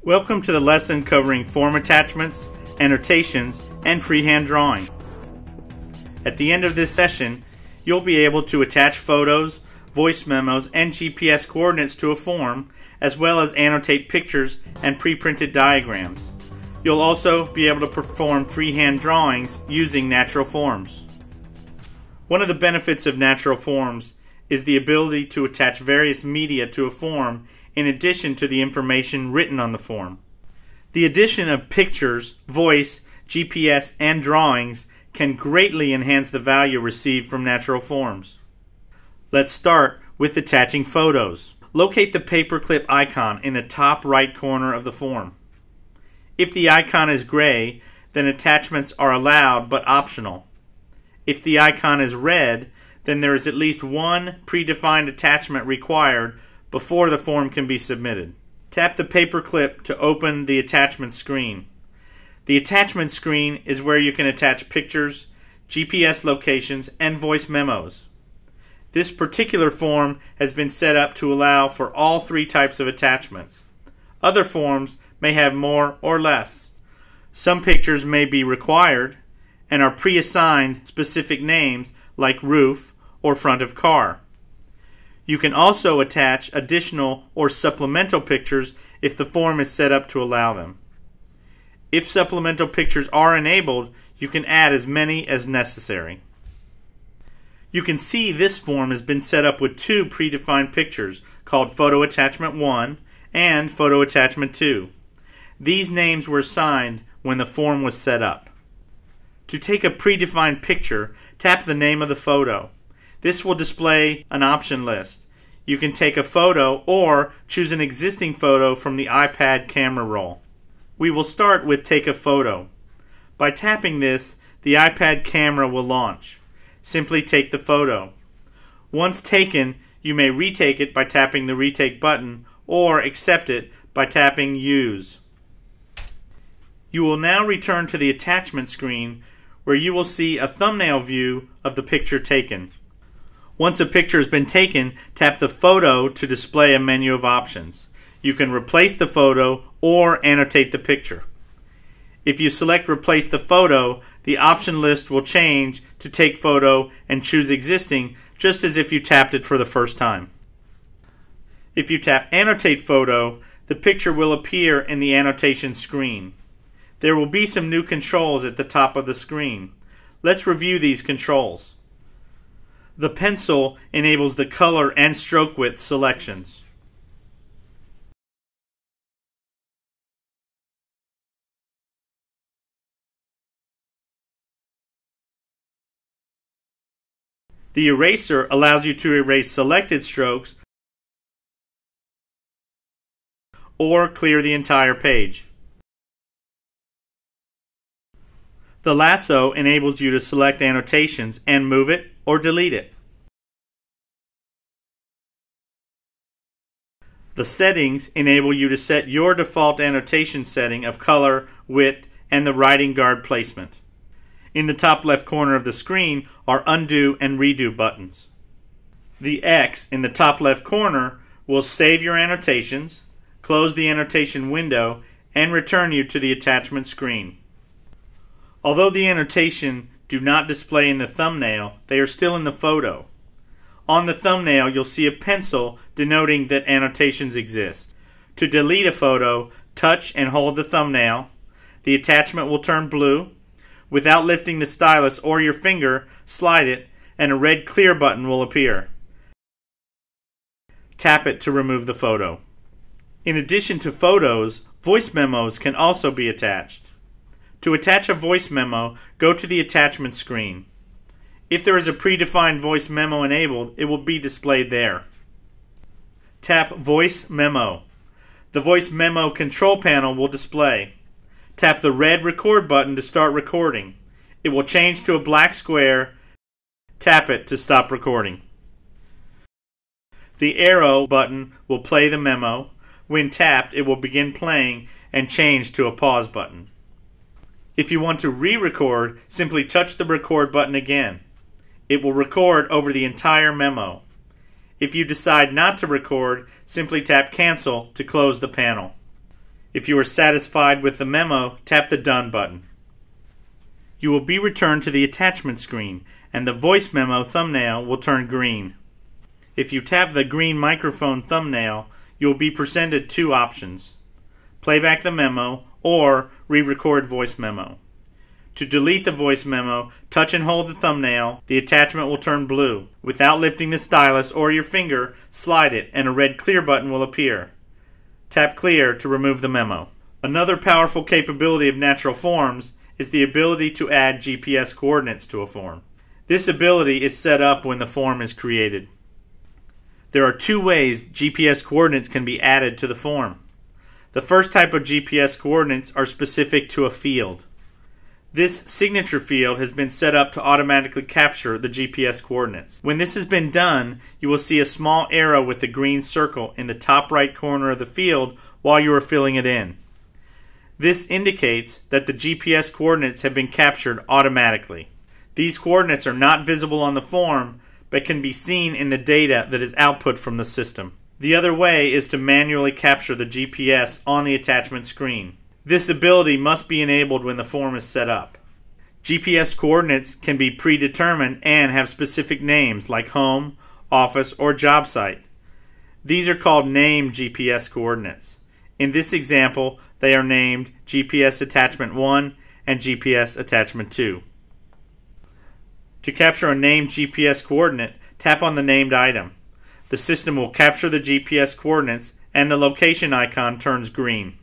Welcome to the lesson covering form attachments, annotations, and freehand drawing. At the end of this session, you'll be able to attach photos, voice memos, and GPS coordinates to a form, as well as annotate pictures and pre-printed diagrams. You'll also be able to perform freehand drawings using naturalFORMS. One of the benefits of naturalFORMS is the ability to attach various media to a form in addition to the information written on the form. The addition of pictures, voice, GPS, and drawings can greatly enhance the value received from naturalFORMS. Let's start with attaching photos. Locate the paperclip icon in the top right corner of the form. If the icon is gray, then attachments are allowed but optional. If the icon is red, then there is at least one predefined attachment required before the form can be submitted. Tap the paperclip to open the attachment screen. The attachment screen is where you can attach pictures, GPS locations, and voice memos. This particular form has been set up to allow for all three types of attachments. Other forms may have more or less. Some pictures may be required and are pre-assigned specific names like roof or front of car. You can also attach additional or supplemental pictures if the form is set up to allow them. If supplemental pictures are enabled, you can add as many as necessary. You can see this form has been set up with two predefined pictures called Photo Attachment 1 and Photo Attachment 2. These names were assigned when the form was set up. To take a predefined picture, tap the name of the photo. This will display an option list. You can take a photo or choose an existing photo from the iPad camera roll. We will start with Take a Photo. By tapping this, the iPad camera will launch. Simply take the photo. Once taken, you may retake it by tapping the Retake button or accept it by tapping Use. You will now return to the attachment screen where you will see a thumbnail view of the picture taken. Once a picture has been taken, tap the photo to display a menu of options. You can replace the photo or annotate the picture. If you select Replace the Photo, the option list will change to Take Photo and choose Existing, just as if you tapped it for the first time. If you tap Annotate Photo, the picture will appear in the annotation screen. There will be some new controls at the top of the screen. Let's review these controls. The pencil enables the color and stroke width selections. The eraser allows you to erase selected strokes or clear the entire page. The lasso enables you to select annotations and move it or delete it. The settings enable you to set your default annotation setting of color, width, and the writing guard placement. In the top left corner of the screen are Undo and Redo buttons. The X in the top left corner will save your annotations, close the annotation window, and return you to the attachment screen. Although the annotation do not display in the thumbnail, they are still in the photo. On the thumbnail, you'll see a pencil denoting that annotations exist. To delete a photo, touch and hold the thumbnail. The attachment will turn blue. Without lifting the stylus or your finger, slide it, and a red clear button will appear. Tap it to remove the photo. In addition to photos, voice memos can also be attached. To attach a voice memo, go to the attachment screen. If there is a predefined voice memo enabled, it will be displayed there. Tap Voice Memo. The voice memo control panel will display. Tap the red record button to start recording. It will change to a black square. Tap it to stop recording. The arrow button will play the memo. When tapped, it will begin playing and change to a pause button. If you want to re-record, simply touch the record button again. It will record over the entire memo. If you decide not to record, simply tap Cancel to close the panel. If you are satisfied with the memo, tap the Done button. You will be returned to the attachment screen, and the voice memo thumbnail will turn green. If you tap the green microphone thumbnail, you will be presented two options: playback the memo or re-record voice memo. To delete the voice memo, touch and hold the thumbnail. The attachment will turn blue. Without lifting the stylus or your finger, slide it and a red clear button will appear. Tap clear to remove the memo. Another powerful capability of naturalFORMS is the ability to add GPS coordinates to a form. This ability is set up when the form is created. There are two ways GPS coordinates can be added to the form. The first type of GPS coordinates are specific to a field. This signature field has been set up to automatically capture the GPS coordinates. When this has been done, you will see a small arrow with the green circle in the top right corner of the field while you are filling it in. This indicates that the GPS coordinates have been captured automatically. These coordinates are not visible on the form, but can be seen in the data that is output from the system. The other way is to manually capture the GPS on the attachment screen. This ability must be enabled when the form is set up. GPS coordinates can be predetermined and have specific names like home, office, or job site. These are called named GPS coordinates. In this example, they are named GPS Attachment 1 and GPS Attachment 2. To capture a named GPS coordinate, tap on the named item. The system will capture the GPS coordinates and the location icon turns green.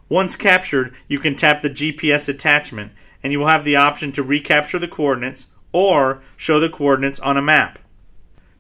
Once captured, you can tap the GPS attachment and you will have the option to recapture the coordinates or show the coordinates on a map.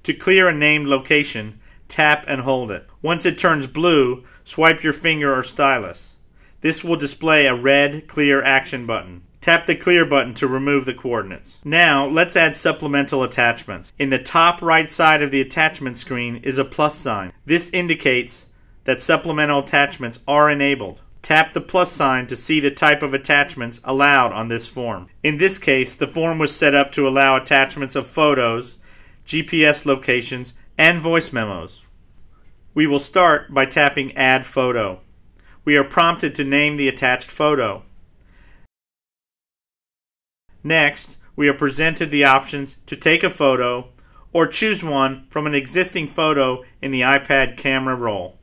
To clear a named location, tap and hold it. Once it turns blue, swipe your finger or stylus. This will display a red clear action button. Tap the clear button to remove the coordinates. Now, let's add supplemental attachments. In the top right side of the attachment screen is a plus sign. This indicates that supplemental attachments are enabled. Tap the plus sign to see the type of attachments allowed on this form. In this case, the form was set up to allow attachments of photos, GPS locations, and voice memos. We will start by tapping Add Photo. We are prompted to name the attached photo. Next, we are presented the options to take a photo or choose one from an existing photo in the iPad camera roll.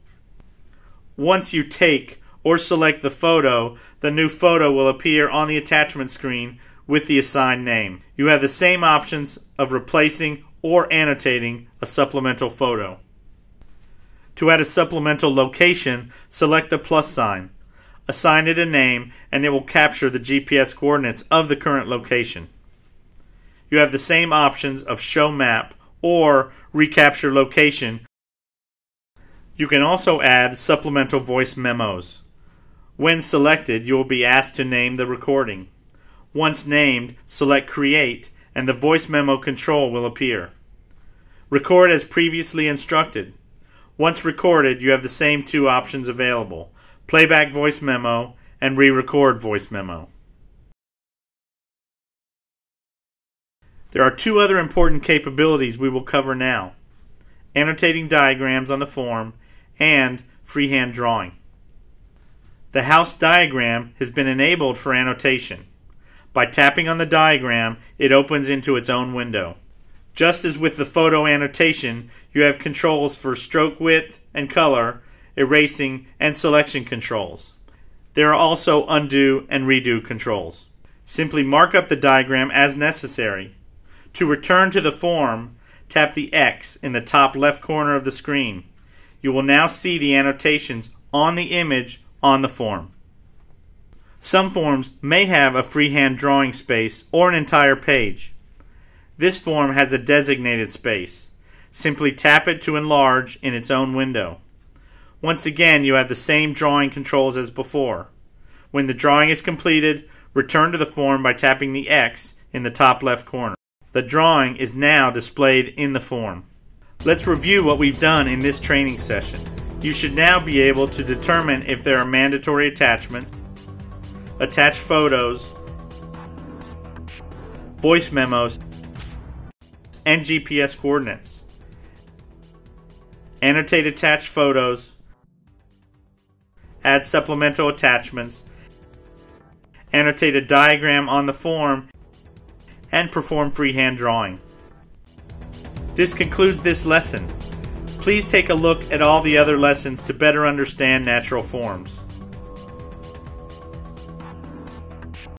Once you take or select the photo, the new photo will appear on the attachment screen with the assigned name. You have the same options of replacing or annotating a supplemental photo. To add a supplemental location, select the plus sign. Assign it a name and it will capture the GPS coordinates of the current location. You have the same options of Show Map or Recapture Location. You can also add supplemental voice memos. When selected, you will be asked to name the recording. Once named, select Create and the voice memo control will appear. Record as previously instructed. Once recorded, you have the same two options available: playback voice memo and re-record voice memo. There are two other important capabilities we will cover now: annotating diagrams on the form and freehand drawing. The house diagram has been enabled for annotation. By tapping on the diagram, it opens into its own window. Just as with the photo annotation, you have controls for stroke width and color, erasing, and selection controls. There are also undo and redo controls. Simply mark up the diagram as necessary. To return to the form, tap the X in the top left corner of the screen. You will now see the annotations on the image on the form. Some forms may have a freehand drawing space or an entire page. This form has a designated space. Simply tap it to enlarge in its own window. Once again, you have the same drawing controls as before. When the drawing is completed, return to the form by tapping the X in the top left corner. The drawing is now displayed in the form. Let's review what we've done in this training session. You should now be able to determine if there are mandatory attachments, attached photos, voice memos, and GPS coordinates. Annotate attached photos, add supplemental attachments, annotate a diagram on the form, and perform freehand drawing. This concludes this lesson. Please take a look at all the other lessons to better understand natural forms.